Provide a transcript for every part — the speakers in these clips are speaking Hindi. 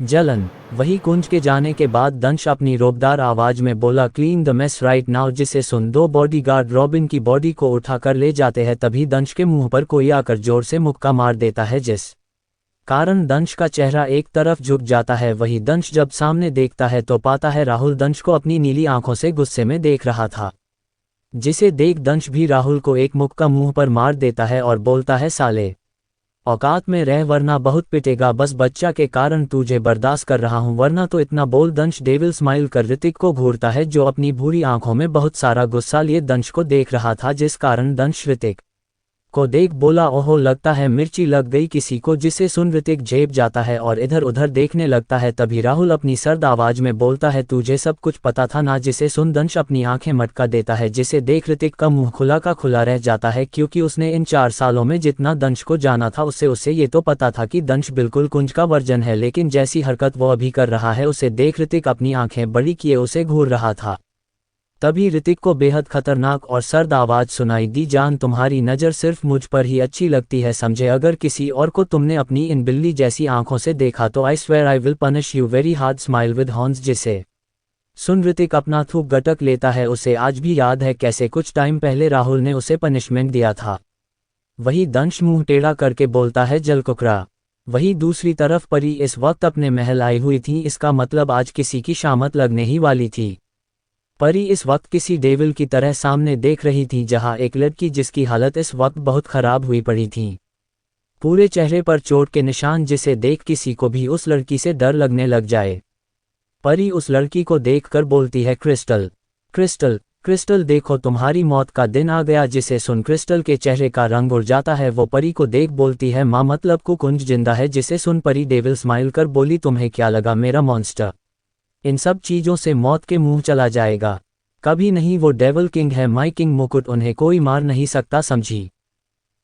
जलन। वही कुंज के जाने के बाद दंश अपनी रोबदार आवाज में बोला, clean the mess right now, जिसे सुन दो बॉडीगार्ड रॉबिन की बॉडी को उठाकर ले जाते हैं। तभी दंश के मुंह पर कोई आकर जोर से मुक्का मार देता है, जिस कारण दंश का चेहरा एक तरफ झुक जाता है। वही दंश जब सामने देखता है तो पाता है राहुल दंश को अपनी नीली आंखों से गुस्से में देख रहा था, जिसे देख दंश भी राहुल को एक मुक्का मुंह पर मार देता है और बोलता है, साले औकात में रह वरना बहुत पिटेगा, बस बच्चा के कारण तुझे बर्दाश्त कर रहा हूं वरना तो इतना बोल। दंश डेविल स्माइल कर ऋतिक को घूरता है, जो अपनी भूरी आंखों में बहुत सारा गुस्सा लिए दंश को देख रहा था, जिस कारण दंश ऋतिक को देख बोला, ओहो लगता है मिर्ची लग गई किसी को, जिसे सुन ऋतिक झेप जाता है और इधर उधर देखने लगता है। तभी राहुल अपनी सर्द आवाज में बोलता है, तुझे सब कुछ पता था ना, जिसे सुन दंश अपनी आंखें मटका देता है, जिसे देख ऋतिक का मुंह खुला का खुला रह जाता है, क्योंकि उसने इन 4 सालों में जितना दंश को जाना था उसे ये तो पता था कि दंश बिल्कुल कुंज का वर्जन है, लेकिन जैसी हरकत वो अभी कर रहा है उसे देख ऋतिक अपनी आंखें बड़ी किए उसे घूर रहा था। तभी ऋतिक को बेहद खतरनाक और सर्द आवाज सुनाई दी, जान तुम्हारी नज़र सिर्फ मुझ पर ही अच्छी लगती है समझे, अगर किसी और को तुमने अपनी इन बिल्ली जैसी आंखों से देखा तो I swear I will punish you very hard, smile with horns. जिसे सुन ऋतिक अपना थूक गटक लेता है, उसे आज भी याद है कैसे कुछ टाइम पहले राहुल ने उसे पनिशमेंट दिया था। वही दंश मुंह टेढ़ा करके बोलता है, जल कुकरा। वही दूसरी तरफ परी इस वक्त अपने महल आई हुई थी, इसका मतलब आज किसी की शामत लगने ही वाली थी। परी इस वक्त किसी डेविल की तरह सामने देख रही थी, जहां एक लड़की जिसकी हालत इस वक्त बहुत खराब हुई पड़ी थी, पूरे चेहरे पर चोट के निशान, जिसे देख किसी को भी उस लड़की से डर लगने लग जाए। परी उस लड़की को देखकर बोलती है, क्रिस्टल क्रिस्टल क्रिस्टल देखो तुम्हारी मौत का दिन आ गया। जिसे सुन क्रिस्टल के चेहरे का रंग उड़ जाता है, वो परी को देख बोलती है, माँ मतलब को कुंज जिंदा है। जिसे सुन परी डेविल स्माइल कर बोली, तुम्हें क्या लगा मेरा मॉन्स्टर इन सब चीजों से मौत के मुंह चला जाएगा? कभी नहीं, वो डेविल किंग है, माई किंग मुकुट, उन्हें कोई मार नहीं सकता समझी।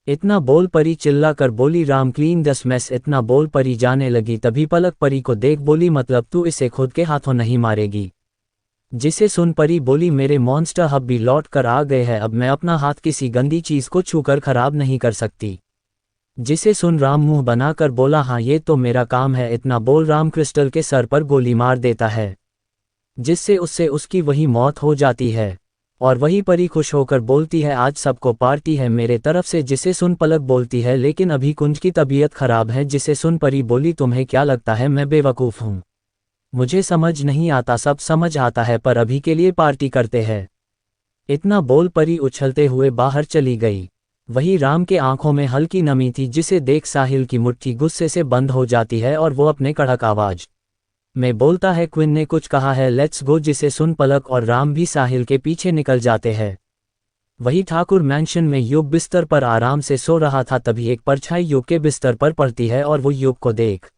इतना बोल परी चिल्ला कर बोली, राम क्लीन दस मेस। इतना बोल परी जाने लगी, तभी पलक परी को देख बोली, मतलब तू इसे खुद के हाथों नहीं मारेगी? जिसे सुन परी बोली, मेरे मॉन्स्टर हब भी लौट कर आ गए हैं, अब मैं अपना हाथ किसी गंदी चीज को छूकर खराब नहीं कर सकती। जिसे सुन राम मुंह बनाकर बोला, हाँ ये तो मेरा काम है। इतना बोल राम क्रिस्टल के सर पर गोली मार देता है, जिससे उससे उसकी वही मौत हो जाती है। और वही परी खुश होकर बोलती है, आज सबको पार्टी है मेरे तरफ से। जिसे सुन पलक बोलती है, लेकिन अभी कुंज की तबीयत खराब है। जिसे सुन परी बोली, तुम्हें क्या लगता है मैं बेवकूफ़ हूँ? मुझे समझ नहीं आता, सब समझ आता है, पर अभी के लिए पार्टी करते हैं। इतना बोल परी उछलते हुए बाहर चली गई। वही राम के आंखों में हल्की नमी थी, जिसे देख साहिल की मुट्ठी गुस्से से बंद हो जाती है और वो अपने कड़क आवाज में बोलता है, क्विन ने कुछ कहा है, लेट्स गो। जिसे सुन पलक और राम भी साहिल के पीछे निकल जाते हैं। वही ठाकुर मैंशन में युग बिस्तर पर आराम से सो रहा था, तभी एक परछाई युग के बिस्तर पर पड़ती है और वो युग को देख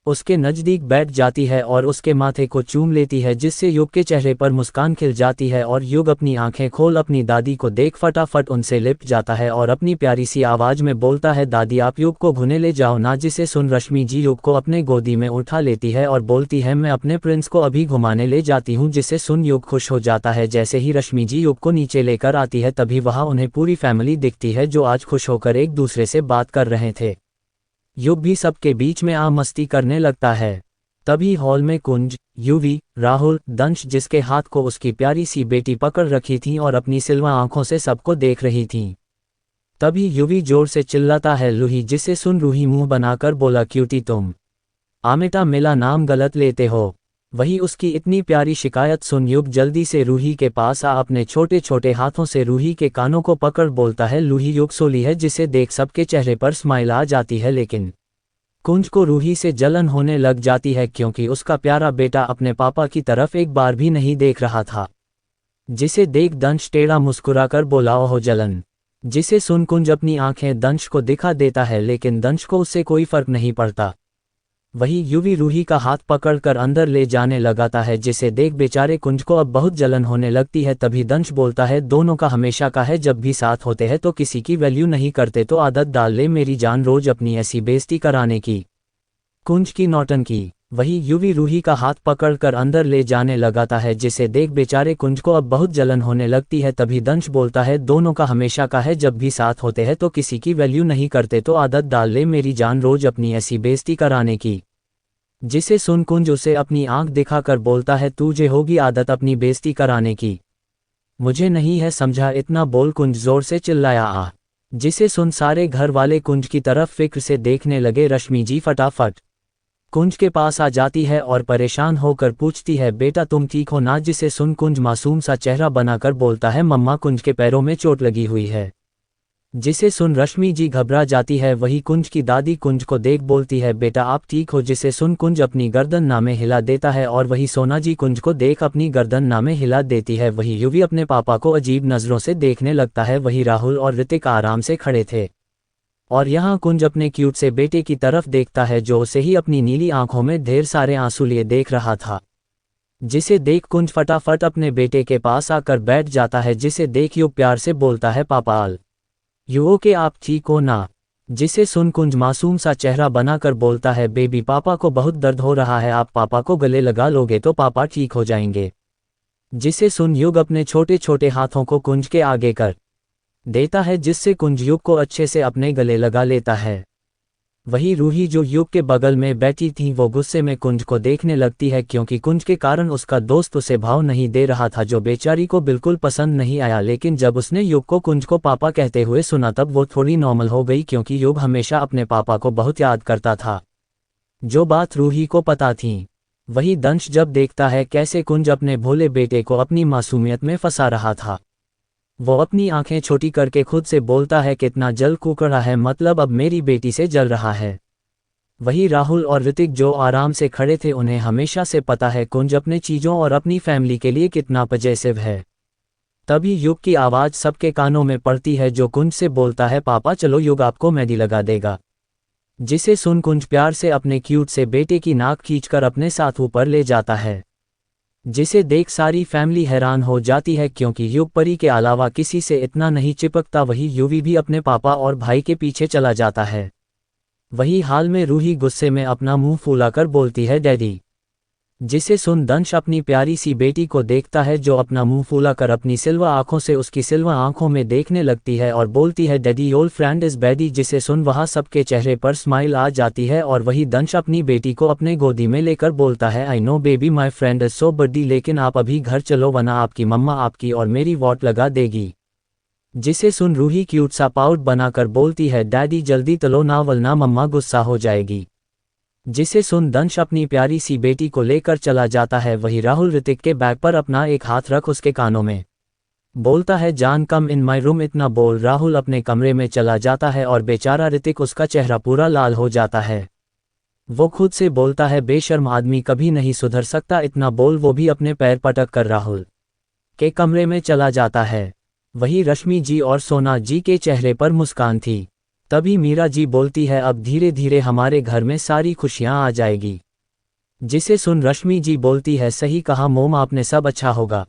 उसके नज़दीक बैठ जाती है और उसके माथे को चूम लेती है, जिससे युग के चेहरे पर मुस्कान खिल जाती है। और युग अपनी आंखें खोल अपनी दादी को देख फटाफट उनसे लिपट जाता है और अपनी प्यारी सी आवाज में बोलता है, दादी आप युग को घुने ले जाओ ना। जिसे सुन रश्मि जी युग को अपने गोदी में उठा लेती है और बोलती है, मैं अपने प्रिंस को अभी घुमाने ले जाती हूँ। जिसे सुन युग खुश हो जाता है। जैसे ही रश्मि जी युग को नीचे लेकर आती है, तभी वहाँ उन्हें पूरी फैमिली दिखती है, जो आज खुश होकर एक दूसरे से बात कर रहे थे। युग भी सबके बीच में आ मस्ती करने लगता है। तभी हॉल में कुंज, युवी, राहुल, दंश, जिसके हाथ को उसकी प्यारी सी बेटी पकड़ रखी थी और अपनी सिल्वा आंखों से सबको देख रही थी। तभी युवी जोर से चिल्लाता है, रूही। जिसे सुन रूही मुंह बनाकर बोला, क्यूटी तुम आमेटा मेरा नाम गलत लेते हो। वही उसकी इतनी प्यारी शिकायत सुन युग जल्दी से रूही के पास आ अपने छोटे छोटे हाथों से रूही के कानों को पकड़ बोलता है, रूही युग सोली है। जिसे देख सबके चेहरे पर स्माइल आ जाती है, लेकिन कुंज को रूही से जलन होने लग जाती है, क्योंकि उसका प्यारा बेटा अपने पापा की तरफ एक बार भी नहीं देख रहा था। जिसे देख दंश टेढ़ा मुस्कुराकर बोला, ओह जलन। जिसे सुन कुंज अपनी आंखें दंश को दिखा देता है, लेकिन दंश को उससे कोई फर्क नहीं पड़ता। वही युवी रूही का हाथ पकड़कर अंदर ले जाने लगाता है, जिसे देख बेचारे कुंज को अब बहुत जलन होने लगती है। तभी दंश बोलता है, दोनों का हमेशा का है, जब भी साथ होते हैं तो किसी की वैल्यू नहीं करते, तो आदत डाल ले मेरी जान रोज अपनी ऐसी बेइज्जती कराने की। कुंज की नौटंकी। वही युवी रूही का हाथ पकड़कर अंदर ले जाने लगाता है, जिसे देख बेचारे कुंज को अब बहुत जलन होने लगती है। तभी दंश बोलता है, दोनों का हमेशा का है, जब भी साथ होते हैं तो किसी की वैल्यू नहीं करते, तो आदत डाल ले मेरी जान रोज अपनी ऐसी बेइज्जती कराने की। जिसे सुन कुंज उसे अपनी आंख दिखाकर बोलता है, तुझे होगी आदत अपनी बेइज्जती कराने की। मुझे नहीं है समझा, इतना बोल कुंज जोर से चिल्लाया। जिसे सुन सारे घर वाले कुंज की तरफ फिक्र से देखने लगे। रश्मि जी फटाफट कुंज के पास आ जाती है और परेशान होकर पूछती है, बेटा तुम ठीक हो ना? जिसे सुन कुंज मासूम सा चेहरा बनाकर बोलता है, मम्मा कुंज के पैरों में चोट लगी हुई है। जिसे सुन रश्मि जी घबरा जाती है। वही कुंज की दादी कुंज को देख बोलती है, बेटा आप ठीक हो? जिसे सुन कुंज अपनी गर्दन नामे हिला देता है और वही सोना जी कुंज को देख अपनी गर्दन नामे हिला देती है। वही युवी अपने पापा को अजीब नज़रों से देखने लगता है। वही राहुल और ऋतिक आराम से खड़े थे और यहाँ कुंज अपने क्यूट से बेटे की तरफ देखता है जो उसे ही अपनी नीली आंखों में ढेर सारे आंसू लिए देख रहा था। जिसे देख कुंज फटाफट अपने बेटे के पास आकर बैठ जाता है। जिसे देख युव प्यार से बोलता है, पापा आल युवो के आप ठीक हो ना? जिसे सुन कुंज मासूम सा चेहरा बनाकर बोलता है, बेबी पापा को बहुत दर्द हो रहा है, आप पापा को गले लगा लोगे तो पापा ठीक हो जाएंगे। जिसे सुन युग अपने छोटे छोटे हाथों को कुंज के आगे कर देता है जिससे कुंज युग को अच्छे से अपने गले लगा लेता है। वही रूही जो युग के बगल में बैठी थी वो गुस्से में कुंज को देखने लगती है क्योंकि कुंज के कारण उसका दोस्त उसे भाव नहीं दे रहा था जो बेचारी को बिल्कुल पसंद नहीं आया। लेकिन जब उसने युग को कुंज को पापा कहते हुए सुना तब वो थोड़ी नॉर्मल हो गई क्योंकि युग हमेशा अपने पापा को बहुत याद करता था, जो बात रूही को पता थी। वही दंश जब देखता है कैसे कुंज अपने भोले बेटे को अपनी मासूमियत में फंसा रहा था, वो अपनी आंखें छोटी करके खुद से बोलता है, कितना जल कुकड़ा है, मतलब अब मेरी बेटी से जल रहा है। वही राहुल और ऋतिक जो आराम से खड़े थे, उन्हें हमेशा से पता है कुंज अपने चीज़ों और अपनी फैमिली के लिए कितना पजेसिव है। तभी युग की आवाज़ सबके कानों में पड़ती है जो कुंज से बोलता है, पापा चलो युग आपको मेहंदी लगा देगा। जिसे सुन कुंज प्यार से अपने क्यूट से बेटे की नाक खींचकर अपने साथ ऊपर ले जाता है। जिसे देख सारी फैमिली हैरान हो जाती है क्योंकि युग परी के अलावा किसी से इतना नहीं चिपकता। वही युवी भी अपने पापा और भाई के पीछे चला जाता है। वही हाल में रूही गुस्से में अपना मुंह फुलाकर बोलती है, डैडी। जिसे सुन दंश अपनी प्यारी सी बेटी को देखता है जो अपना मुंह फुलाकर अपनी सिल्वर आंखों से उसकी सिल्वर आंखों में देखने लगती है और बोलती है, daddy old friend is baddie. जिसे सुन वहाँ सबके चेहरे पर स्माइल आ जाती है और वही दंश अपनी बेटी को अपने गोदी में लेकर बोलता है, I know baby my friend is so buddy, लेकिन आप अभी घर चलो वरना आपकी मम्मा आपकी और मेरी वॉट लगा देगी। जिसे सुन रूही क्यूट सा पाउट बनाकर बोलती है, डैडी जल्दी तलो ना वरना मम्मा गुस्सा हो जाएगी। जिसे सुन दंश अपनी प्यारी सी बेटी को लेकर चला जाता है। वही राहुल ऋतिक के बैग पर अपना एक हाथ रख उसके कानों में बोलता है, जान कम इन माई रूम। इतना बोल राहुल अपने कमरे में चला जाता है और बेचारा ऋतिक उसका चेहरा पूरा लाल हो जाता है। वो खुद से बोलता है, बेशर्म आदमी कभी नहीं सुधर सकता। इतना बोल वो भी अपने पैर पटक कर राहुल के कमरे में चला जाता है। वही रश्मि जी और सोना जी के चेहरे पर मुस्कान थी। तभी मीरा जी बोलती है, अब धीरे धीरे हमारे घर में सारी खुशियां आ जाएगी। जिसे सुन रश्मि जी बोलती है, सही कहा मोम आपने, सब अच्छा होगा।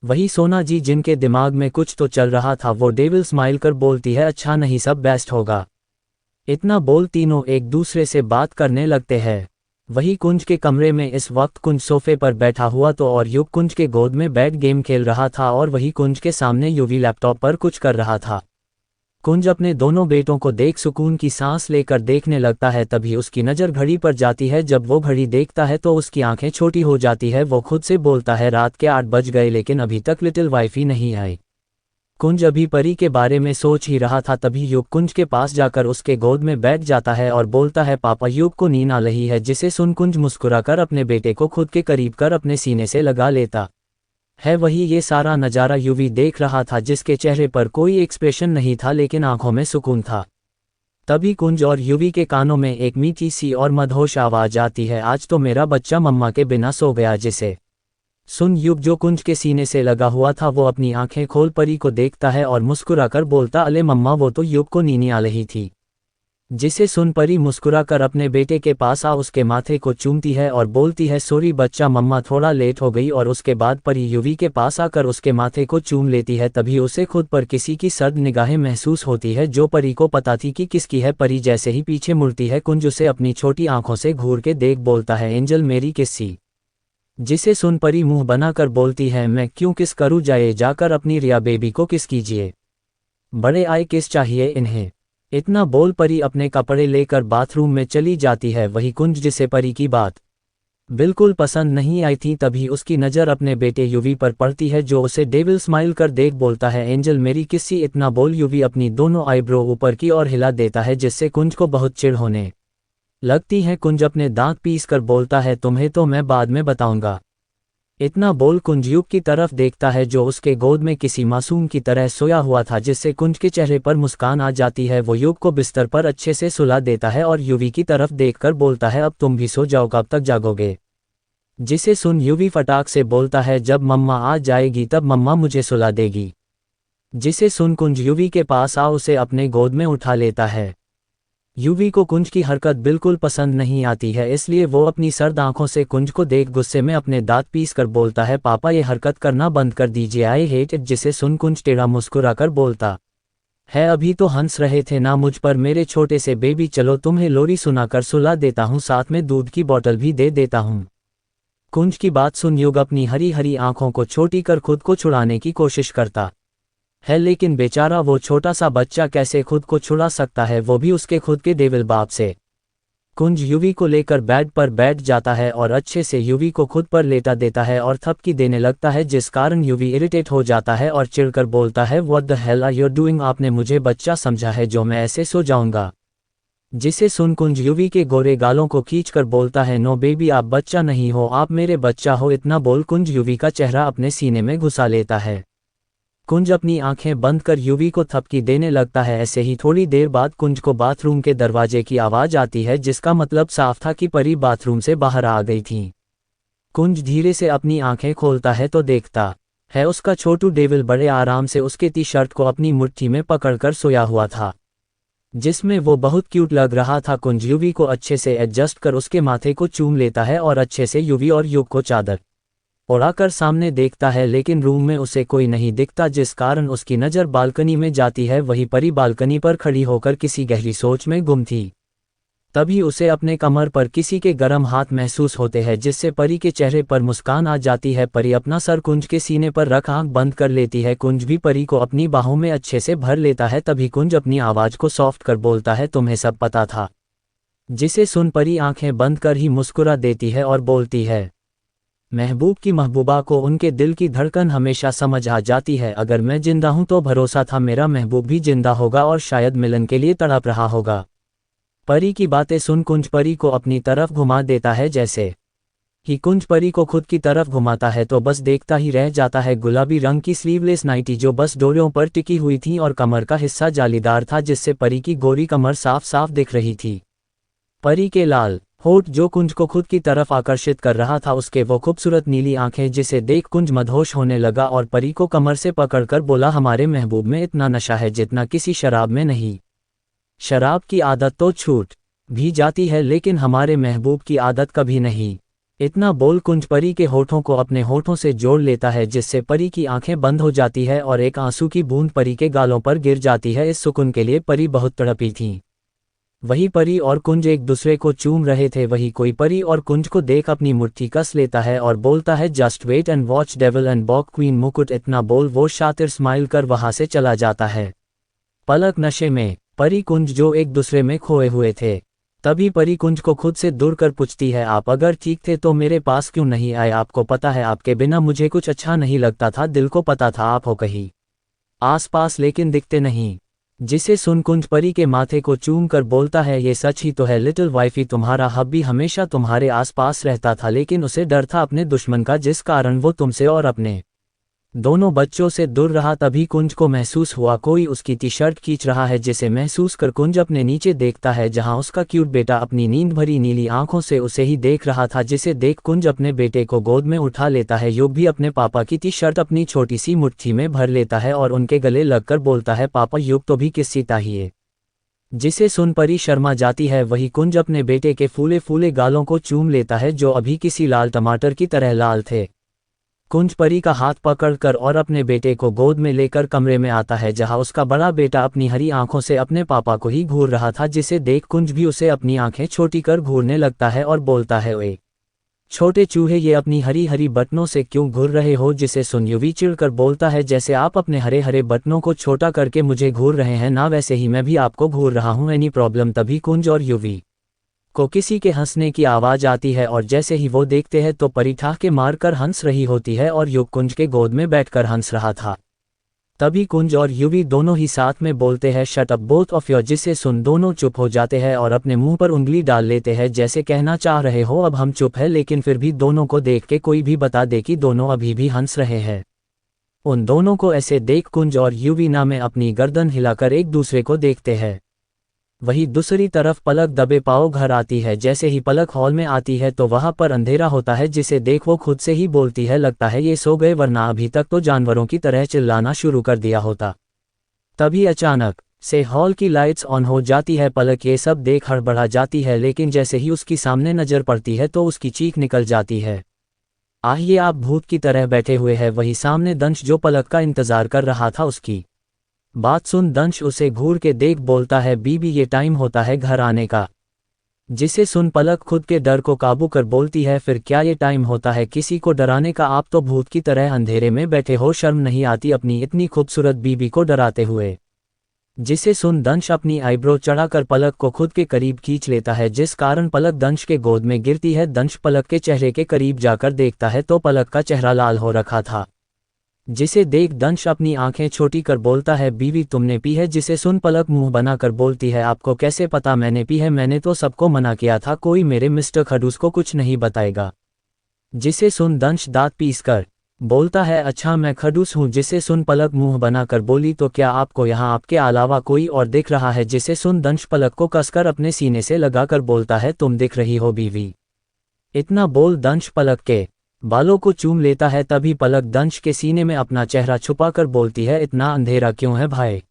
वही सोना जी जिनके दिमाग में कुछ तो चल रहा था वो डेविल स्माइल कर बोलती है, अच्छा नहीं सब बेस्ट होगा। इतना बोल तीनों एक दूसरे से बात करने लगते हैं। वही कुंज के कमरे में इस वक्त कुंज सोफे पर बैठा हुआ तो और युग कुंज के गोद में बैठ गेम खेल रहा था और वही कुंज के सामने युवी लैपटॉप पर कुछ कर रहा था। कुंज अपने दोनों बेटों को देख सुकून की सांस लेकर देखने लगता है। तभी उसकी नज़र घड़ी पर जाती है। जब वो घड़ी देखता है तो उसकी आंखें छोटी हो जाती है। वो खुद से बोलता है, रात के 8 बज गए लेकिन अभी तक लिटिल वाइफी नहीं आई। कुंज अभी परी के बारे में सोच ही रहा था तभी युग कुंज के पास जाकर उसके गोद में बैठ जाता है और बोलता है, पापा युग को नींद आ रही है। जिसे सुन कुंज मुस्कुराकर अपने बेटे को खुद के करीब कर अपने सीने से लगा लेता है। वही ये सारा नज़ारा युवी देख रहा था जिसके चेहरे पर कोई एक्सप्रेशन नहीं था लेकिन आंखों में सुकून था। तभी कुंज और युवी के कानों में एक मीठी सी और मदहोश आवाज आती है, आज तो मेरा बच्चा मम्मा के बिना सो गया। जिसे सुन युग जो कुंज के सीने से लगा हुआ था वो अपनी आंखें खोल परी को देखता है और मुस्कुराकर बोलता, अले मम्मा वो तो युग को नींद आ रही थी। जिसे सुन परी मुस्कुराकर अपने बेटे के पास आ उसके माथे को चूमती है और बोलती है, सॉरी बच्चा मम्मा थोड़ा लेट हो गई। और उसके बाद परी युवी के पास आकर उसके माथे को चूम लेती है। तभी उसे खुद पर किसी की सर्द निगाहें महसूस होती है जो परी को पता थी कि किसकी है। परी जैसे ही पीछे मुड़ती है कुंज उसे अपनी छोटी आंखों से घूर के देख बोलता है, एंजल मेरी किस्सी। जिसे सुन परी मुंह बनाकर बोलती है, मैं क्यों किस करूँ, जाए जाकर अपनी रिया बेबी को किस कीजिए, बड़े आए किस चाहिए इन्हें। इतना बोल परी अपने कपड़े लेकर बाथरूम में चली जाती है। वही कुंज, जिसे परी की बात बिल्कुल पसंद नहीं आई थी, तभी उसकी नज़र अपने बेटे युवी पर पड़ती है, जो उसे डेविल स्माइल कर देख बोलता है, एंजल मेरी किस्सी। इतना बोल युवी अपनी दोनों आईब्रो ऊपर की ओर हिला देता है, जिससे कुंज को बहुत चिढ़ होने लगती है। कुंज अपने दांत पीस कर बोलता है, तुम्हें तो मैं बाद में बताऊंगा। इतना बोल कुंज युग की तरफ देखता है, जो उसके गोद में किसी मासूम की तरह सोया हुआ था, जिससे कुंज के चेहरे पर मुस्कान आ जाती है। वो युग को बिस्तर पर अच्छे से सुला देता है और युवी की तरफ देखकर बोलता है, अब तुम भी सो जाओ, कब तक जागोगे। जिसे सुन युवी फटाक से बोलता है, जब मम्मा आ जाएगी तब मम्मा मुझे सुला देगी। जिसे सुन कुंज युवी के पास आ उसे अपने गोद में उठा लेता है। युवी को कुंज की हरकत बिल्कुल पसंद नहीं आती है, इसलिए वो अपनी सर्द आंखों से कुंज को देख गुस्से में अपने दांत पीस कर बोलता है, पापा ये हरकत करना बंद कर दीजिए, आई हेट इट। जिसे सुन कुंज टेढ़ा मुस्कुराकर बोलता है, अभी तो हंस रहे थे ना मुझ पर मेरे छोटे से बेबी, चलो तुम्हें लोरी सुनाकर सुला देता हूँ, साथ में दूध की बोतल भी दे देता हूँ। कुंज की बात सुन युग अपनी हरी हरी आंखों को छोटी कर खुद को छुड़ाने की कोशिश करता है, लेकिन बेचारा वो छोटा सा बच्चा कैसे खुद को छुड़ा सकता है, वो भी उसके खुद के डेविल बाप से। कुंज युवी को लेकर बेड पर बैठ जाता है और अच्छे से युवी को खुद पर लेटा देता है और थपकी देने लगता है, जिस कारण युवी इरिटेट हो जाता है और चिढ़कर बोलता है, what the hell are you doing, आपने मुझे बच्चा समझा है जो मैं ऐसे सो जाऊंगा। जिसे सुन कुंज युवी के गोरे गालों को खींचकर बोलता है, नो बेबी आप बच्चा नहीं हो, आप मेरे बच्चा हो। इतना बोल कुंज युवी का चेहरा अपने सीने में घुसा लेता है। कुंज अपनी आंखें बंद कर युवी को थपकी देने लगता है। ऐसे ही थोड़ी देर बाद कुंज को बाथरूम के दरवाजे की आवाज़ आती है, जिसका मतलब साफ था कि परी बाथरूम से बाहर आ गई थी। कुंज धीरे से अपनी आंखें खोलता है तो देखता है उसका छोटू डेविल बड़े आराम से उसके टी शर्ट को अपनी मुट्ठी में पकड़कर सोया हुआ था, जिसमें वो बहुत क्यूट लग रहा था। कुंज युवी को अच्छे से एडजस्ट कर उसके माथे को चूम लेता है और अच्छे से युवी और युग को चादर ओढ़ाकर सामने देखता है, लेकिन रूम में उसे कोई नहीं दिखता, जिस कारण उसकी नज़र बालकनी में जाती है। वही परी बालकनी पर खड़ी होकर किसी गहरी सोच में गुम थी। तभी उसे अपने कमर पर किसी के गर्म हाथ महसूस होते हैं, जिससे परी के चेहरे पर मुस्कान आ जाती है। परी अपना सर कुंज के सीने पर रख आंख बंद कर लेती है। कुंज भी परी को अपनी बाहों में अच्छे से भर लेता है। तभी कुंज अपनी आवाज़ को सॉफ्ट कर बोलता है, तुम्हें सब पता था। जिसे सुन परी आंखें बंद कर ही मुस्कुरा देती है और बोलती है, महबूब की महबूबा को उनके दिल की धड़कन हमेशा समझ आ जाती है। अगर मैं जिंदा हूं तो भरोसा था मेरा महबूब भी जिंदा होगा और शायद मिलन के लिए तड़प रहा होगा। परी की बातें सुन कुंज परी को अपनी तरफ घुमा देता है। जैसे ही कुंज परी को खुद की तरफ घुमाता है तो बस देखता ही रह जाता है। गुलाबी रंग की स्लीवलेस नाइटी जो बस डोरियों पर टिकी हुई थी और कमर का हिस्सा जालीदार था, जिससे परी की गोरी कमर साफ साफ दिख रही थी। परी के लाल होठ जो कुंज को खुद की तरफ आकर्षित कर रहा था, उसके वो खूबसूरत नीली आंखें, जिसे देख कुंज मदहोश होने लगा और परी को कमर से पकड़कर बोला, हमारे महबूब में इतना नशा है जितना किसी शराब में नहीं। शराब की आदत तो छूट भी जाती है, लेकिन हमारे महबूब की आदत कभी नहीं। इतना बोल कुंज परी के होठों को अपने होठों से जोड़ लेता है, जिससे परी की आंखें बंद हो जाती है और एक आंसू की बूंद परी के गालों पर गिर जाती है। इस सुकून के लिए परी बहुत तड़पी थी। वही परी और कुंज एक दूसरे को चूम रहे थे। वही कोई परी और कुंज को देख अपनी मुट्ठी कस लेता है और बोलता है, just wait and watch devil and bock queen Mukut. इतना बोल वो शातिर स्माइल कर वहां से चला जाता है। पलक नशे में परी कुंज जो एक दूसरे में खोए हुए थे। तभी परी कुंज को खुद से दूर कर पूछती है, आप अगर ठीक थे तो मेरे पास क्यों नहीं आए? आपको पता है आपके बिना मुझे कुछ अच्छा नहीं लगता था। दिल को पता था आप हो कहीं आसपास, लेकिन दिखते नहीं। जिसे सुन कुंज परी के माथे को चूम कर बोलता है, ये सच ही तो है लिटिल वाइफी, तुम्हारा हब्बी हमेशा तुम्हारे आसपास रहता था, लेकिन उसे डर था अपने दुश्मन का, जिस कारण वो तुमसे और अपने दोनों बच्चों से दूर रहा। तभी कुंज को महसूस हुआ कोई उसकी टी शर्ट खींच रहा है, जिसे महसूस कर कुंज अपने नीचे देखता है, जहां उसका क्यूट बेटा अपनी नींद भरी नीली आंखों से उसे ही देख रहा था। जिसे देख कुंज अपने बेटे को गोद में उठा लेता है। युग भी अपने पापा की टी शर्ट अपनी छोटी सी मुट्ठी में भर लेता है और उनके गले लगकर बोलता है, पापा युग तो भी किस्सी चाहिए। जिसे सुन परी शर्मा जाती है। वही कुंज अपने बेटे के फूले फूले गालों को चूम लेता है, जो अभी किसी लाल टमाटर की तरह लाल थे। कुंज परी का हाथ पकड़कर और अपने बेटे को गोद में लेकर कमरे में आता है, जहां उसका बड़ा बेटा अपनी हरी आंखों से अपने पापा को ही घूर रहा था। जिसे देख कुंज भी उसे अपनी आंखें छोटी कर घूरने लगता है और बोलता है, ओए छोटे चूहे ये अपनी हरी हरी बटनों से क्यों घूर रहे हो, जिसे सुन यूवी चिढ़कर बोलता है जैसे आप अपने हरे हरे बटनों को छोटा करके मुझे घूर रहे हैं ना, वैसे ही मैं भी आपको घूर रहा हूँ, एनी प्रॉब्लम। तभी कुंज और यूवी को किसी के हंसने की आवाज़ आती है और जैसे ही वो देखते हैं तो परी ठहाके मारकर हंस रही होती है और युग कुंज के गोद में बैठकर हंस रहा था। तभी कुंज और यूवी दोनों ही साथ में बोलते हैं shut up both of you, जिसे सुन दोनों चुप हो जाते हैं और अपने मुंह पर उंगली डाल लेते हैं जैसे कहना चाह रहे हो अब हम चुप है, लेकिन फिर भी दोनों को देख के कोई भी बता दे कि दोनों अभी भी हंस रहे हैं। उन दोनों को ऐसे देख कुंज और यूवी ना में अपनी गर्दन हिलाकर एक दूसरे को देखते हैं। वहीं दूसरी तरफ पलक दबे पांव घर आती है। जैसे ही पलक हॉल में आती है तो वहां पर अंधेरा होता है, जिसे देख वो खुद से ही बोलती है लगता है ये सो गए, वरना अभी तक तो जानवरों की तरह चिल्लाना शुरू कर दिया होता। तभी अचानक से हॉल की लाइट्स ऑन हो जाती है। पलक ये सब देख हड़बड़ा जाती है, लेकिन जैसे ही उसकी सामने नजर पड़ती है तो उसकी चीख निकल जाती है, आह ये आप भूत की तरह बैठे हुए हैं। वही सामने दंश जो पलक का इंतजार कर रहा था, उसकी बात सुन दंश उसे घूर के देख बोलता है बीबी ये टाइम होता है घर आने का। जिसे सुन पलक खुद के डर को काबू कर बोलती है फिर क्या ये टाइम होता है किसी को डराने का, आप तो भूत की तरह अंधेरे में बैठे हो, शर्म नहीं आती अपनी इतनी खूबसूरत बीबी को डराते हुए। जिसे सुन दंश अपनी आईब्रो चढ़ाकर पलक को खुद के करीब खींच लेता है, जिस कारण पलक दंश के गोद में गिरती है। दंश पलक के चेहरे के करीब जाकर देखता है तो पलक का चेहरा लाल हो रखा था। जिसे देख दंश अपनी आंखें छोटी कर बोलता है बीवी तुमने पी है। जिसे सुन पलक मुंह बनाकर बोलती है आपको कैसे पता मैंने पी है, मैंने तो सबको मना किया था, कोई मेरे मिस्टर खडूस को कुछ नहीं बताएगा। जिसे सुन दंश दांत पीस कर बोलता है अच्छा मैं खडूस हूँ। जिसे सुन पलक मुंह बनाकर बोली तो क्या आपको यहाँ आपके अलावा कोई और दिख रहा है। जिसे सुन दंश पलक को कसकर अपने सीने से लगाकर बोलता है तुम दिख रही हो बीवी। इतना बोल दंश पलक के बालों को चूम लेता है। तभी पलक दंश के सीने में अपना चेहरा छुपाकर बोलती है इतना अंधेरा क्यों है भाई।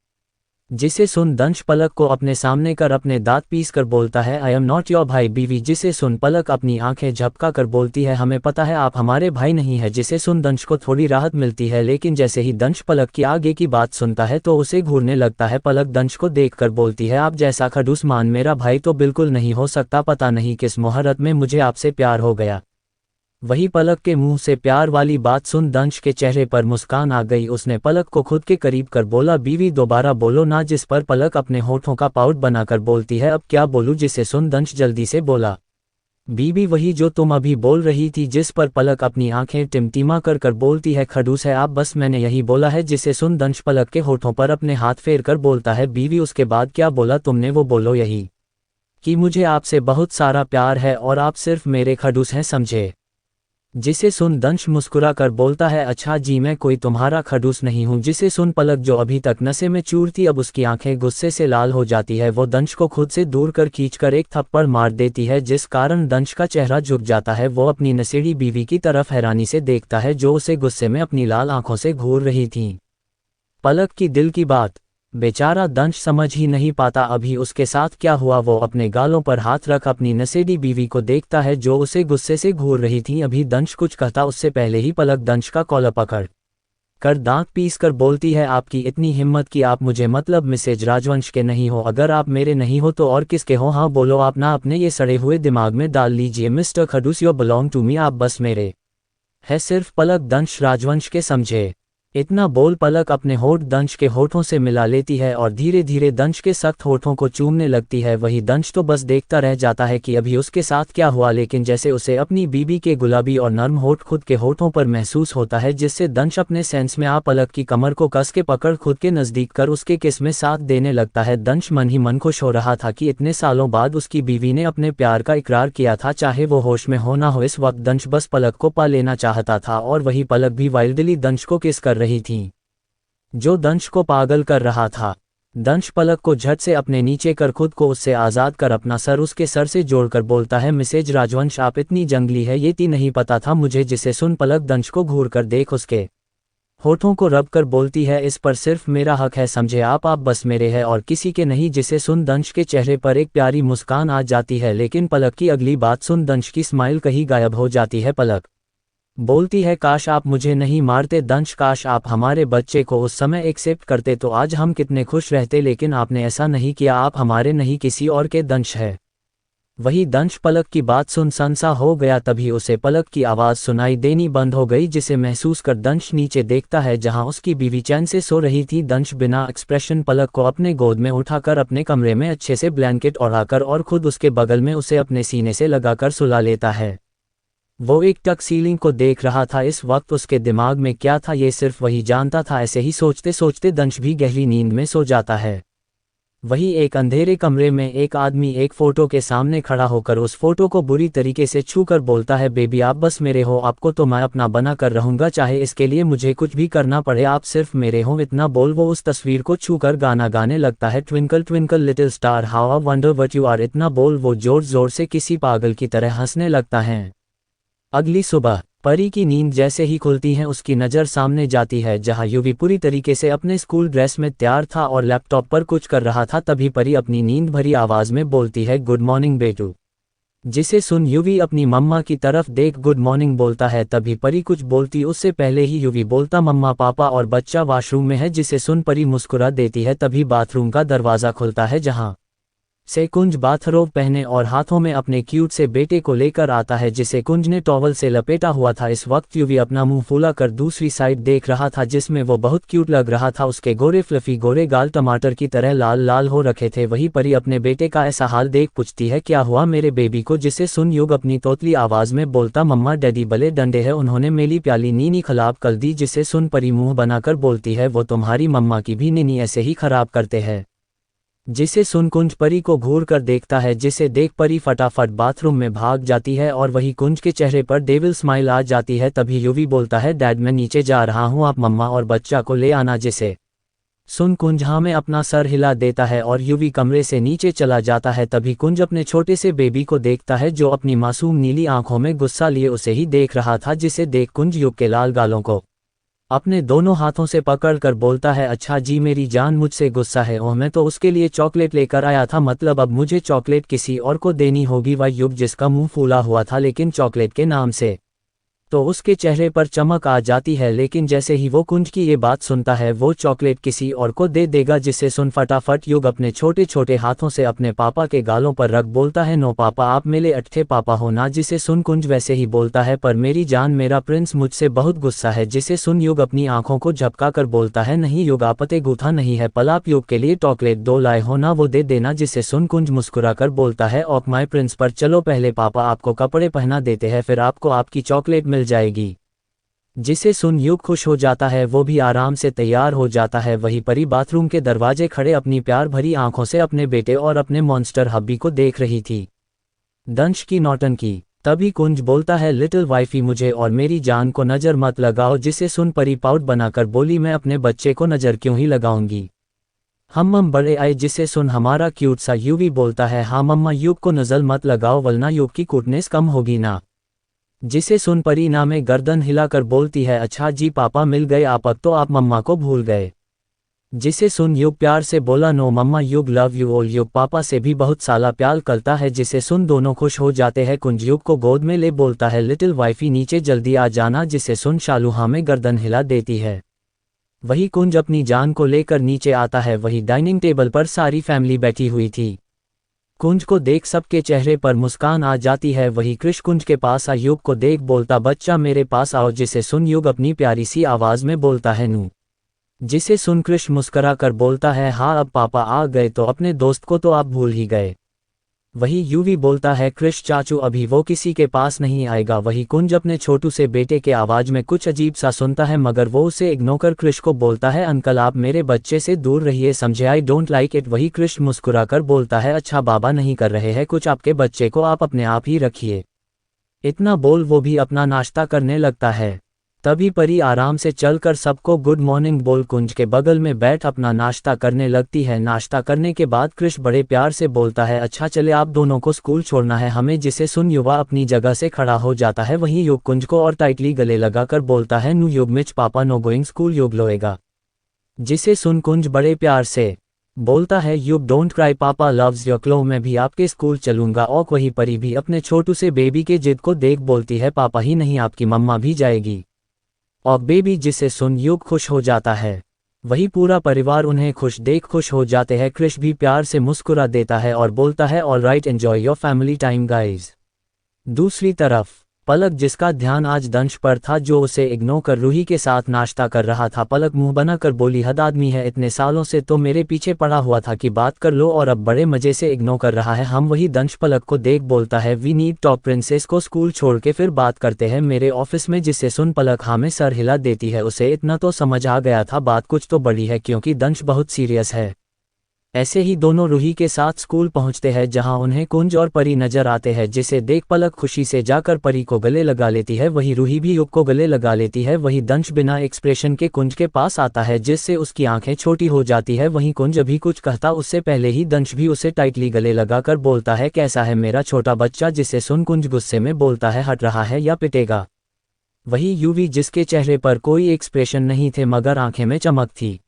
जिसे सुन दंश पलक को अपने सामने कर अपने दांत पीस कर बोलता है आई एम नॉट योर भाई बीवी। जिसे सुन पलक अपनी आंखें झपका कर बोलती है हमें पता है आप हमारे भाई नहीं है। जिसे सुन दंश को थोड़ी राहत मिलती है, लेकिन जैसे ही दंश पलक की आगे की बात सुनता है तो उसे घूरने लगता है। पलक दंश को देखकर बोलती है आप जैसा खडूस मान मेरा भाई तो बिल्कुल नहीं हो सकता, पता नहीं किस मुहूर्त में मुझे आपसे प्यार हो गया। वही पलक के मुंह से प्यार वाली बात सुन दंश के चेहरे पर मुस्कान आ गई। उसने पलक को खुद के करीब कर बोला बीवी दोबारा बोलो ना। जिस पर पलक अपने होठों का पाउट बनाकर बोलती है अब क्या बोलूं। जिसे सुन दंश जल्दी से बोला बीवी वही जो तुम अभी बोल रही थी। जिस पर पलक अपनी आंखें टिमटिमा कर बोलती है खडूस है आप, बस मैंने यही बोला है। जिसे सुन दंश पलक के होठों पर अपने हाथ फेर कर बोलता है बीवी उसके बाद क्या बोला तुमने, वो बोलो यही कि मुझे आपसे बहुत सारा प्यार है और आप सिर्फ मेरे खडूस हैं समझे। जिसे सुन दंश मुस्कुरा कर बोलता है अच्छा जी मैं कोई तुम्हारा खडूस नहीं हूँ। जिसे सुन पलक जो अभी तक नशे में चूर थी अब उसकी आंखें गुस्से से लाल हो जाती है। वो दंश को खुद से दूर कर खींचकर एक थप्पड़ मार देती है, जिस कारण दंश का चेहरा झुक जाता है। वो अपनी नशेड़ी बीवी की तरफ हैरानी से देखता है जो उसे गुस्से में अपनी लाल आंखों से घूर रही थी। पलक की दिल की बात बेचारा दंश समझ ही नहीं पाता अभी उसके साथ क्या हुआ। वो अपने गालों पर हाथ रख अपनी नशेड़ी बीवी को देखता है जो उसे गुस्से से घूर रही थी। अभी दंश कुछ कहता उससे पहले ही पलक दंश का कॉलर पकड़ कर दांत पीस कर बोलती है आपकी इतनी हिम्मत कि आप मुझे मतलब मिसेज राजवंश के नहीं हो, अगर आप मेरे नहीं हो तो और किसके हो। हाँ बोलो आप ना अपने ये सड़े हुए दिमाग में डाल लीजिए मिस्टर खडूस यू बिलोंग टू मी, आप बस मेरे है सिर्फ पलक दंश राजवंश के समझे। इतना बोल पलक अपने होठ दंश के होठों से मिला लेती है और धीरे धीरे दंश के सख्त होठों को चूमने लगती है। वही दंश तो बस देखता रह जाता है कि अभी उसके साथ क्या हुआ, लेकिन जैसे उसे अपनी बीबी के गुलाबी और नर्म होठ खुद के होठों पर महसूस होता है, जिससे दंश अपने सेंस में आ पलक की कमर को कस के पकड़ खुद के नजदीक कर उसके किस में साथ देने लगता है। दंश मन ही मन खुश हो रहा था कि इतने सालों बाद उसकी बीवी ने अपने प्यार का इकरार किया था, चाहे वो होश में हो ना हो। इस वक्त दंश बस पलक को पा लेना चाहता था और वही पलक भी वाइल्डली दंश को किस कर रही थी जो दंश को पागल कर रहा था। दंश पलक को झट से अपने नीचे कर खुद को उससे आज़ाद कर अपना सर उसके सर से जोड़कर बोलता है मिसेज राजवंश आप इतनी जंगली है ये ती नहीं पता था मुझे। जिसे सुन पलक दंश को घूर कर देख उसके होठों को रब कर बोलती है इस पर सिर्फ मेरा हक है समझे आप बस मेरे है और किसी के नहीं। जिसे सुन दंश के चेहरे पर एक प्यारी मुस्कान आ जाती है, लेकिन पलक की अगली बात सुन दंश की स्माइल कहीं गायब हो जाती है। पलक बोलती है काश आप मुझे नहीं मारते दंश, काश आप हमारे बच्चे को उस समय एक्सेप्ट करते तो आज हम कितने खुश रहते, लेकिन आपने ऐसा नहीं किया, आप हमारे नहीं किसी और के दंश है। वही दंश पलक की बात सुन सनसा हो गया। तभी उसे पलक की आवाज़ सुनाई देनी बंद हो गई, जिसे महसूस कर दंश नीचे देखता है जहां उसकी बीवी चैन से सो रही थी। दंश बिना एक्सप्रेशन पलक को अपने गोद में उठाकर अपने कमरे में अच्छे से ब्लैंकेट ओढ़ाकर और खुद उसके बगल में उसे अपने सीने से लगाकर सुला लेता है। वो एक टक सीलिंग को देख रहा था। इस वक्त उसके दिमाग में क्या था ये सिर्फ वही जानता था। ऐसे ही सोचते सोचते दंश भी गहरी नींद में सो जाता है। वही एक अंधेरे कमरे में एक आदमी एक फोटो के सामने खड़ा होकर उस फोटो को बुरी तरीके से छूकर बोलता है, बेबी आप बस मेरे हो, आपको तो मैं अपना बना कर रहूंगा, चाहे इसके लिए मुझे कुछ भी करना पड़े, आप सिर्फ मेरे हो। इतना बोल वो उस तस्वीर को छूकर गाना गाने लगता है, twinkle twinkle little star how I wonder what you are. इतना बोल वो जोर जोर से किसी पागल की तरह हंसने लगता है। अगली सुबह परी की नींद जैसे ही खुलती है उसकी नज़र सामने जाती है जहां यूवी पूरी तरीके से अपने स्कूल ड्रेस में तैयार था और लैपटॉप पर कुछ कर रहा था। तभी परी अपनी नींद भरी आवाज़ में बोलती है, गुड मॉर्निंग बेटू। जिसे सुन यूवी अपनी मम्मा की तरफ देख गुड मॉर्निंग बोलता है। तभी परी कुछ बोलती उससे पहले ही यूवी बोलता, मम्मा पापा और बच्चा वॉशरूम में है। जिसे सुन परी मुस्कुरा देती है। तभी बाथरूम का दरवाज़ा खुलता है जहाँ से कुंज बाथरोब पहने और हाथों में अपने क्यूट से बेटे को लेकर आता है जिसे कुंज ने टॉवल से लपेटा हुआ था। इस वक्त यूवी अपना मुंह फूला कर दूसरी साइड देख रहा था जिसमें वो बहुत क्यूट लग रहा था। उसके गोरे फ्लफी गोरे गाल टमाटर की तरह लाल लाल हो रखे थे। वही परी अपने बेटे का ऐसा हाल देख पूछती है, क्या हुआ मेरे बेबी को। जिसे सुन युग अपनी तोतली आवाज़ में बोलता, मम्मा डैडी बले डंडे है, उन्होंने मेरी प्याली नीनी खराब कर दी। जिसे सुन परी मुँह बनाकर बोलती है, वो तुम्हारी मम्मा की भी नीनी ऐसे ही खराब करते हैं। जिसे सुन कुंज परी को घूर कर देखता है, जिसे देख परी फटाफट बाथरूम में भाग जाती है और वही कुंज के चेहरे पर डेविल स्माइल आ जाती है। तभी यूवी बोलता है, डैड मैं नीचे जा रहा हूँ, आप मम्मा और बच्चा को ले आना। जिसे सुन कुंज हाँ में अपना सर हिला देता है और यूवी कमरे से नीचे चला जाता है। तभी कुंज अपने छोटे से बेबी को देखता है जो अपनी मासूम नीली आंखों में गुस्सा लिए उसे ही देख रहा था। जिसे देख कुंज युग के लाल गालों को अपने दोनों हाथों से पकड़कर बोलता है, अच्छा जी मेरी जान मुझसे गुस्सा है, ओह मैं तो उसके लिए चॉकलेट लेकर आया था, मतलब अब मुझे चॉकलेट किसी और को देनी होगी। वह युग जिसका मुंह फूला हुआ था लेकिन चॉकलेट के नाम से तो उसके चेहरे पर चमक आ जाती है, लेकिन जैसे ही वो कुंज की ये बात सुनता है वो चॉकलेट किसी और को दे देगा। जिसे सुन फटाफट युग अपने छोटे छोटे हाथों से अपने पापा के गालों पर रख बोलता है, नो पापा आप मेरे अट्ठे पापा हो ना। जिसे सुन कुंज वैसे ही बोलता है, पर मेरी जान मेरा प्रिंस मुझसे बहुत गुस्सा है। जिसे सुन युग अपनी आंखों को झपका कर बोलता है, नहीं युग आपते गूथा नहीं है, पल आप युग के लिए चॉकलेट दो लाए हो ना, वो दे देना। जिसे सुन कुंज मुस्कुरा कर बोलता है, ऑफ माई प्रिंस, पर चलो पहले पापा आपको कपड़े पहना देते हैं फिर आपको आपकी चॉकलेट मिल जाएगी। जिसे सुन युग खुश हो जाता है, वो भी आराम से तैयार हो जाता है। वही परी बाथरूम के दरवाजे खड़े अपनी प्यार भरी आंखों से अपने बेटे और अपने मॉन्स्टर हब्बी को देख रही थी। दंश की नौटंकी। तभी कुंज बोलता है, लिटिल वाइफी मुझे और मेरी जान को नज़र मत लगाओ। जिसे सुन परी पाउट बनाकर बोली, मैं अपने बच्चे को नज़र क्यों ही लगाऊंगी, हम बड़े आए। जिसे सुन हमारा क्यूट सा यूवी बोलता है, हाँ मम्मा युग को नज़र मत लगाओ वरना युग की कुटनेस कम होगी ना। जिसे सुन परी ना में गर्दन हिलाकर बोलती है, अच्छा जी पापा मिल गए आप, अब तो आप मम्मा को भूल गए। जिसे सुन युग प्यार से बोला, नो मम्मा युग लव यू ऑल। युग पापा से भी बहुत साला प्यार करता है। जिसे सुन दोनों खुश हो जाते हैं। कुंज युग को गोद में ले बोलता है, लिटिल वाइफी नीचे जल्दी आ जाना। जिसे सुन शालू हाँ में गर्दन हिला देती है। वही कुंज अपनी जान को लेकर नीचे आता है। वही डाइनिंग टेबल पर सारी फैमिली बैठी हुई थी। कुंज को देख सबके चेहरे पर मुस्कान आ जाती है। वही कृष कुंज के पास आ युग को देख बोलता, बच्चा मेरे पास आओ। जिसे सुन युग अपनी प्यारी सी आवाज़ में बोलता है, नू। जिसे सुन कृष मुस्करा कर बोलता है, हाँ अब पापा आ गए तो अपने दोस्त को तो आप भूल ही गए। वही यूवी बोलता है, कृष चाचू अभी वो किसी के पास नहीं आएगा। वही कुंज अपने छोटू से बेटे के आवाज़ में कुछ अजीब सा सुनता है मगर वो उसे इग्नोर कर कृष को बोलता है, अंकल आप मेरे बच्चे से दूर रहिए समझे, आई डोंट लाइक इट। वही कृष मुस्कुरा कर बोलता है, अच्छा बाबा नहीं कर रहे हैं कुछ, आपके बच्चे को आप अपने आप ही रखिए। इतना बोल वो भी अपना नाश्ता करने लगता है। तभी परी आराम से चलकर सबको गुड मॉर्निंग बोल कुंज के बगल में बैठ अपना नाश्ता करने लगती है। नाश्ता करने के बाद कृष बड़े प्यार से बोलता है, अच्छा चले आप दोनों को स्कूल छोड़ना है हमें। जिसे सुन युवा अपनी जगह से खड़ा हो जाता है। वहीं युग कुंज को और टाइटली गले लगाकर बोलता है, नु युग मिच पापा नो गोइंग स्कूल युग लोएगा। जिसे सुन कुंज बड़े प्यार से बोलता है, युग डोंट क्राई पापा लव्स योर क्लो, मैं भी आपके स्कूल चलूंगा। और वही परी भी अपने छोटू से बेबी के जिद को देख बोलती है, पापा ही नहीं आपकी मम्मा भी जाएगी और बेबी। जिसे सुन युग खुश हो जाता है। वही पूरा परिवार उन्हें खुश देख खुश हो जाते हैं। क्रिश भी प्यार से मुस्कुरा देता है और बोलता है all right enjoy your family time guys. दूसरी तरफ पलक, जिसका ध्यान आज दंश पर था जो उसे इग्नोर कर रूही के साथ नाश्ता कर रहा था। पलक मुंह बनाकर बोली, हद आदमी है, इतने सालों से तो मेरे पीछे पड़ा हुआ था कि बात कर लो और अब बड़े मजे से इग्नोर कर रहा है। हम वही दंश पलक को देख बोलता है, वी नीड टॉक, प्रिंसेस को स्कूल छोड़ के फिर बात करते हैं मेरे ऑफिस में। जिससे सुन पलक हाँ में सर हिला देती है। उसे इतना तो समझ आ गया था बात कुछ तो बड़ी है क्योंकि दंश बहुत सीरियस है। ऐसे ही दोनों रूही के साथ स्कूल पहुंचते हैं जहां उन्हें कुंज और परी नजर आते हैं। जिसे देख पलक खुशी से जाकर परी को गले लगा लेती है। वही रूही भी युग को गले लगा लेती है। वही दंश बिना एक्सप्रेशन के कुंज के पास आता है जिससे उसकी आंखें छोटी हो जाती है। वहीं कुंज अभी कुछ कहता उससे पहले ही दंश भी उसे टाइटली गले लगाकर बोलता है, कैसा है मेरा छोटा बच्चा। जिसे सुन कुंज गुस्से में बोलता है, हट रहा है या पिटेगा। वही यूवी, जिसके चेहरे पर कोई एक्सप्रेशन नहीं थे मगर आंखें में चमक थी,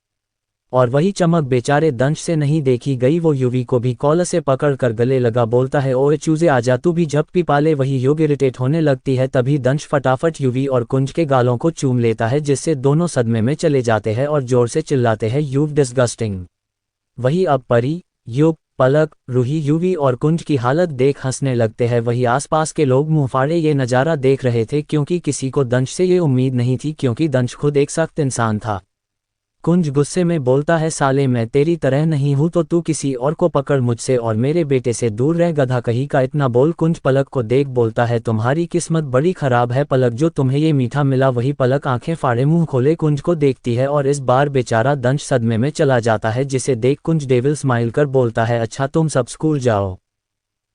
और वही चमक बेचारे दंश से नहीं देखी गई। वो यूवी को भी कॉलर से पकड़कर गले लगा बोलता है, ओए चूजे आजा, तू भी झप्पी पाले। वही युग इरिटेट होने लगती है। तभी दंश फटाफट यूवी और कुंज के गालों को चूम लेता है जिससे दोनों सदमे में चले जाते हैं और जोर से चिल्लाते हैं, यू डिस्गस्टिंग। वही अब परी, युग, पलक, रूही, यूवी और कुंज की हालत देख हंसने लगते हैं। वही आसपास के लोग मुंह फाड़े ये नज़ारा देख रहे थे क्योंकि किसी को दंश से ये उम्मीद नहीं थी क्योंकि दंश खुद एक सख्त इंसान था। कुंज गुस्से में बोलता है, साले मैं तेरी तरह नहीं हूं तो तू किसी और को पकड़, मुझसे और मेरे बेटे से दूर रह, गधा कहीं का। इतना बोल कुंज पलक को देख बोलता है, तुम्हारी किस्मत बड़ी खराब है पलक जो तुम्हें ये मीठा मिला। वही पलक आंखें फाड़े मुंह खोले कुंज को देखती है और इस बार बेचारा दंश सदमे में चला जाता है। जिसे देख कुंज डेविल स्माइल कर बोलता है, अच्छा तुम सब स्कूल जाओ।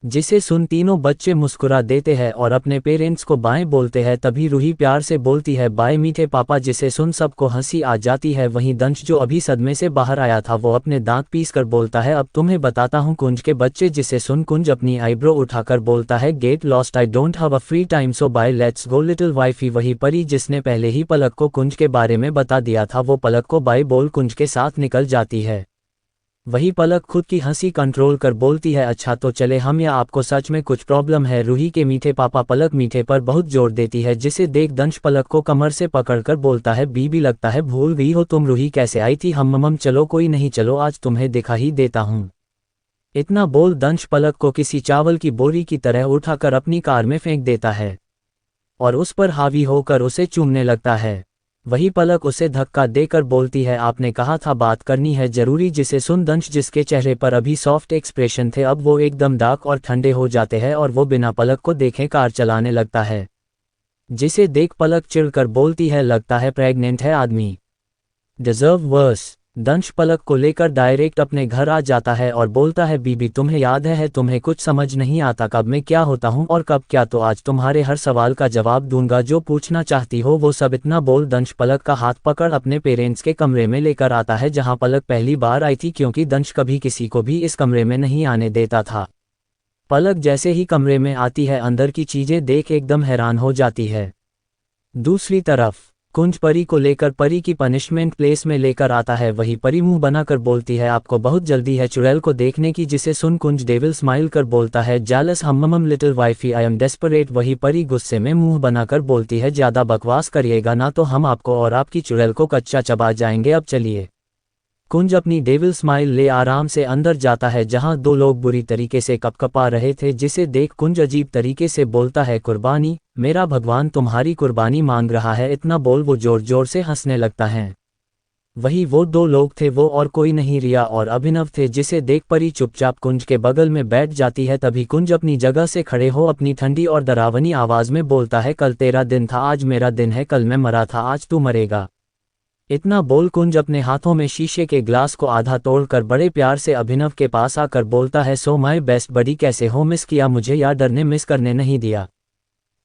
जिसे सुन तीनों बच्चे मुस्कुरा देते हैं और अपने पेरेंट्स को बाय बोलते हैं। तभी रूही प्यार से बोलती है, बाय मीठे पापा। जिसे सुन सबको हंसी आ जाती है। वहीं दंश जो अभी सदमे से बाहर आया था वो अपने दांत पीस कर बोलता है, अब तुम्हें बताता हूँ कुंज के बच्चे। जिसे सुन कुंज अपनी आईब्रो उठाकर बोलता है, get lost, I don't have a free time so bye, let's go little wifey. वही परी, जिसने पहले ही पलक को कुंज के बारे में बता दिया था, वो पलक को बाय बोल कुंज के साथ निकल जाती है। वही पलक खुद की हंसी कंट्रोल कर बोलती है, अच्छा तो चले हम, या आपको सच में कुछ प्रॉब्लम है। रूही के मीठे पापा। पलक मीठे पर बहुत जोर देती है। जिसे देख दंश पलक को कमर से पकड़कर बोलता है, बीबी लगता है भूल गई हो तुम, रूही कैसे आई थी। हम चलो कोई नहीं, चलो आज तुम्हें दिखा ही देता हूँ। इतना बोल दंश पलक को किसी चावल की बोरी की तरह उठाकर अपनी कार में फेंक देता है और उस पर हावी होकर उसे चूमने लगता है। वही पलक उसे धक्का देकर बोलती है, आपने कहा था बात करनी है जरूरी। जिसे सुन दंश, जिसके चेहरे पर अभी सॉफ्ट एक्सप्रेशन थे, अब वो एकदम डार्क और ठंडे हो जाते हैं और वो बिना पलक को देखे कार चलाने लगता है। जिसे देख पलक चिढ़कर बोलती है, लगता है प्रेग्नेंट है आदमी, डिजर्व वर्स। दंश पलक को लेकर डायरेक्ट अपने घर आ जाता है और बोलता है, बीबी तुम्हें याद है तुम्हें कुछ समझ नहीं आता कब मैं क्या होता हूँ और कब क्या, तो आज तुम्हारे हर सवाल का जवाब दूंगा, जो पूछना चाहती हो वो सब। इतना बोल दंश पलक का हाथ पकड़ अपने पेरेंट्स के कमरे में लेकर आता है जहाँ पलक पहली बार आई थी क्योंकि दंश कभी किसी को भी इस कमरे में नहीं आने देता था। पलक जैसे ही कमरे में आती है अंदर की चीजें देख एकदम हैरान हो जाती है। दूसरी तरफ कुंज परी को लेकर परी की पनिशमेंट प्लेस में लेकर आता है। वही परी मुंह बनाकर बोलती है, आपको बहुत जल्दी है चुड़ैल को देखने की। जिसे सुन कुंज डेविल स्माइल कर बोलता है, जेलस हम little wifey, I am desperate. वही परी गुस्से में मुंह बनाकर बोलती है, ज्यादा बकवास करिएगा ना तो हम आपको और आपकी चुड़ैल को कच्चा चबा जाएंगे, अब चलिए। कुंज अपनी डेविल स्माइल ले आराम से अंदर जाता है जहां दो लोग बुरी तरीके से कपकपा रहे थे। जिसे देख कुंज अजीब तरीके से बोलता है, कुर्बानी, मेरा भगवान तुम्हारी कुर्बानी मांग रहा है। इतना बोल वो जोर जोर से हंसने लगता है। वही वो दो लोग थे, वो और कोई नहीं रिया और अभिनव थे। जिसे देख परी चुपचाप कुंज के बगल में बैठ जाती है। तभी कुंज अपनी जगह से खड़े हो अपनी ठंडी और डरावनी आवाज में बोलता है, कल तेरा दिन था आज मेरा दिन है, कल मैं मरा था आज तू मरेगा। इतना बोल कुंज अपने हाथों में शीशे के ग्लास को आधा तोड़कर बड़े प्यार से अभिनव के पास आकर बोलता है, सो माय बेस्ट बडी, कैसे हो, मिस किया मुझे या डर ने मिस करने नहीं दिया।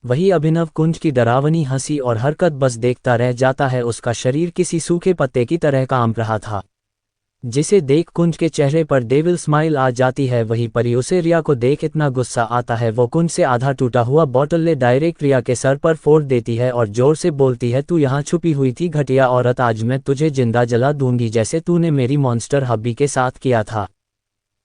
वही अभिनव कुंज की डरावनी हंसी और हरकत बस देखता रह जाता है। उसका शरीर किसी सूखे पत्ते की तरह कांप रहा था। जिसे देख कुंज के चेहरे पर डेविल स्माइल आ जाती है। वही परी उसे रिया को देख इतना गुस्सा आता है वो कुंज से आधा टूटा हुआ बॉटल ले डायरेक्ट रिया के सर पर फोड़ देती है और जोर से बोलती है, तू यहाँ छुपी हुई थी घटिया औरत, आज मैं तुझे जिंदा जला दूंगी जैसे तूने मेरी मॉन्स्टर हब्बी के साथ किया था।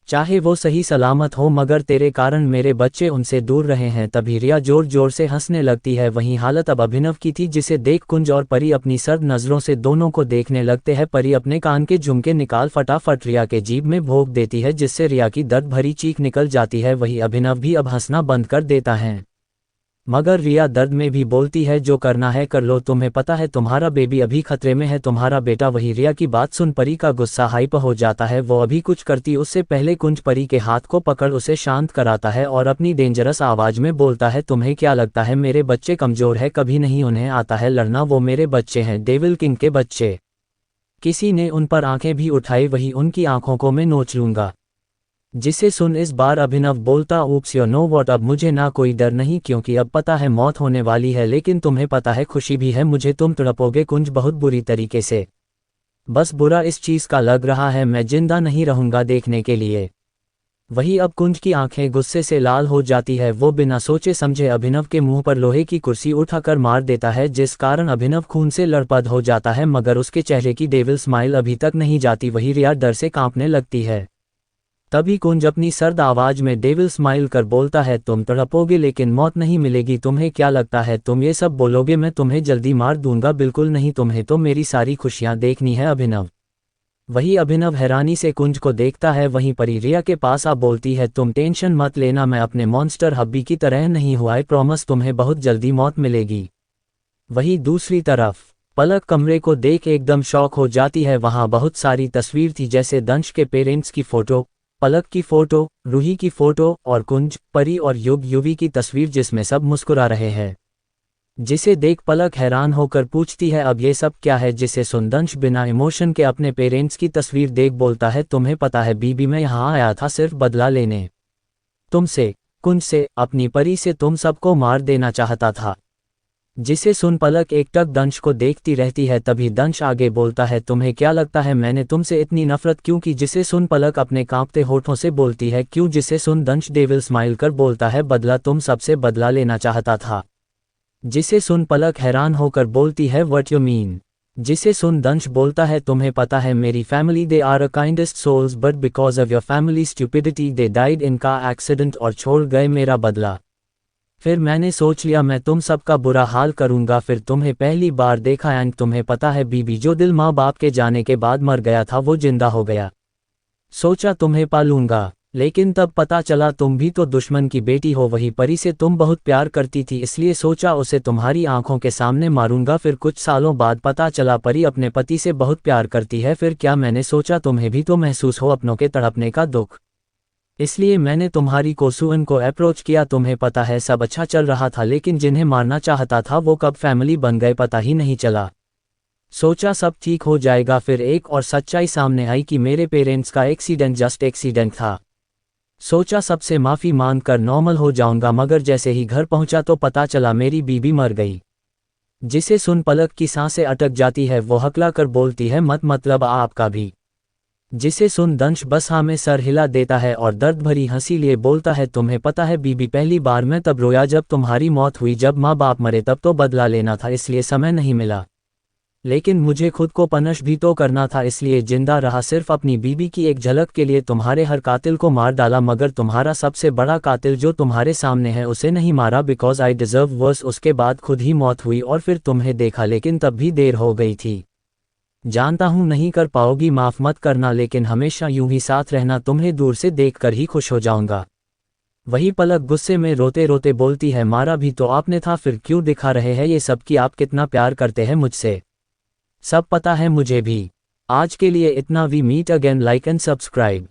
चाहे वो सही सलामत हो, मगर तेरे कारण मेरे बच्चे उनसे दूर रहे हैं। तभी रिया जोर जोर से हंसने लगती है। वहीं हालत अब अभिनव की थी, जिसे देख कुंज और परी अपनी सर्द नज़रों से दोनों को देखने लगते हैं। परी अपने कान के झुमके निकाल फटाफट रिया के जीभ में भोंक देती है, जिससे रिया की दर्द भरी चीख निकल जाती है। वहीं अभिनव भी अब हंसना बंद कर देता है, मगर रिया दर्द में भी बोलती है, जो करना है कर लो, तुम्हें पता है तुम्हारा बेबी अभी खतरे में है, तुम्हारा बेटा। वही रिया की बात सुन परी का गुस्सा हाइप हो जाता है। वो अभी कुछ करती उससे पहले कुंज परी के हाथ को पकड़ उसे शांत कराता है और अपनी डेंजरस आवाज में बोलता है, तुम्हें क्या लगता है मेरे बच्चे कमजोर है? कभी नहीं, उन्हें आता है लड़ना। वो मेरे बच्चे हैं, डेविल किंग के बच्चे। किसी ने उन पर आंखें भी उठाई, वही उनकी आंखों को मैं नोच लूंगा। जिसे सुन इस बार अभिनव बोलता, ऊप्स यू नो व्हाट, अब मुझे ना कोई डर नहीं, क्योंकि अब पता है मौत होने वाली है, लेकिन तुम्हें पता है खुशी भी है मुझे। तुम तड़पोगे कुंज, बहुत बुरी तरीके से। बस बुरा इस चीज का लग रहा है, मैं जिंदा नहीं रहूंगा देखने के लिए। वही अब कुंज की आंखें गुस्से से लाल हो जाती है। वो बिना सोचे समझे अभिनव के मुंह पर लोहे की कुर्सी उठाकर मार देता है, जिस कारण अभिनव खून से लड़पड़ हो जाता है, मगर उसके चेहरे की डेविल स्माइल अभी तक नहीं जाती। वही रिया डर से कांपने लगती है। तभी कुंज अपनी सर्द आवाज में डेविल स्माइल कर बोलता है, तुम तड़पोगे लेकिन मौत नहीं मिलेगी। तुम्हें क्या लगता है तुम ये सब बोलोगे मैं तुम्हें जल्दी मार दूंगा? बिल्कुल नहीं, तुम्हें तो मेरी सारी खुशियां देखनी है अभिनव। वही अभिनव हैरानी से कुंज को देखता है। वहीं परी रिया के पास आ बोलती है, तुम टेंशन मत लेना, मैं अपने मॉन्स्टर हब्बी की तरह नहीं हुआ, आई प्रॉमिस तुम्हें बहुत जल्दी मौत मिलेगी। वहीं दूसरी तरफ पलक कमरे को देख एकदम शॉक हो जाती है। वहां बहुत सारी तस्वीर थी, जैसे दंश के पेरेंट्स की फोटो, पलक की फोटो, रूही की फोटो और कुंज, परी और युग युवी की तस्वीर, जिसमें सब मुस्कुरा रहे हैं। जिसे देख पलक हैरान होकर पूछती है, अब ये सब क्या है? जिसे सुन दंश बिना इमोशन के अपने पेरेंट्स की तस्वीर देख बोलता है, तुम्हें पता है बीबी, मैं यहाँ आया था सिर्फ बदला लेने, तुमसे, कुंज से, अपनी परी से, तुम सबको मार देना चाहता था। जिसे सुन पलक एकटक दंश को देखती रहती है। तभी दंश आगे बोलता है, तुम्हें क्या लगता है मैंने तुमसे इतनी नफरत क्यों की? जिसे सुन पलक अपने कांपते होठों से बोलती है, क्यों? जिसे सुन दंश डेविल स्माइल कर बोलता है, बदला, तुम सबसे बदला लेना चाहता था। जिसे सुन पलक हैरान होकर बोलती है, व्हाट यू मीन? जिसे सुन दंश बोलता है, तुम्हें पता है मेरी family, they are a kindest souls, but because of your family stupidity they died in car accident, और छोड़ गए मेरा बदला। फिर मैंने सोच लिया मैं तुम सबका बुरा हाल करूंगा। फिर तुम्हें पहली बार देखा एंड तुम्हें पता है बीबी, जो दिल माँ बाप के जाने के बाद मर गया था, वो जिंदा हो गया। सोचा तुम्हें पालूंगा, लेकिन तब पता चला तुम भी तो दुश्मन की बेटी हो। वही परी से तुम बहुत प्यार करती थी, इसलिए सोचा उसे तुम्हारी आंखों के सामने मारूंगा। फिर कुछ सालों बाद पता चला परी अपने पति से बहुत प्यार करती है। फिर क्या, मैंने सोचा तुम्हें भी तो महसूस हो अपनों के तड़पने का दुख, इसलिए मैंने तुम्हारी कोसुअन को अप्रोच किया। तुम्हें पता है सब अच्छा चल रहा था, लेकिन जिन्हें मारना चाहता था वो कब फैमिली बन गए पता ही नहीं चला। सोचा सब ठीक हो जाएगा। फिर एक और सच्चाई सामने आई कि मेरे पेरेंट्स का एक्सीडेंट जस्ट एक्सीडेंट था। सोचा सबसे माफ़ी मांग कर नॉर्मल हो जाऊंगा, मगर जैसे ही घर पहुंचा तो पता चला मेरी बीबी मर गई। जिसे सुन पलक की सांसें अटक जाती है। वो हकला कर बोलती है, मत मतलब आपका भी? जिसे सुन दंश बस हाँ में सर हिला देता है और दर्द भरी हंसी लिए बोलता है, तुम्हें पता है बीबी, पहली बार मैं तब रोया जब तुम्हारी मौत हुई। जब माँ बाप मरे तब तो बदला लेना था, इसलिए समय नहीं मिला, लेकिन मुझे खुद को पनिश भी तो करना था, इसलिए जिंदा रहा। सिर्फ अपनी बीबी की एक झलक के लिए तुम्हारे हर कातिल को मार डाला, मगर तुम्हारा सबसे बड़ा कातिल जो तुम्हारे सामने है उसे नहीं मारा, बिकॉज आई डिजर्व वर्स। उसके बाद खुद ही मौत हुई और फिर तुम्हें देखा, लेकिन तब भी देर हो गई थी। जानता हूं नहीं कर पाओगी, माफ मत करना, लेकिन हमेशा यूं ही साथ रहना, तुम्हें दूर से देखकर ही खुश हो जाऊंगा। वही पलक गुस्से में रोते रोते बोलती है, मारा भी तो आपने था, फिर क्यों दिखा रहे हैं ये सब कि आप कितना प्यार करते हैं मुझसे? सब पता है मुझे भी। आज के लिए इतना, we meet again, like and subscribe.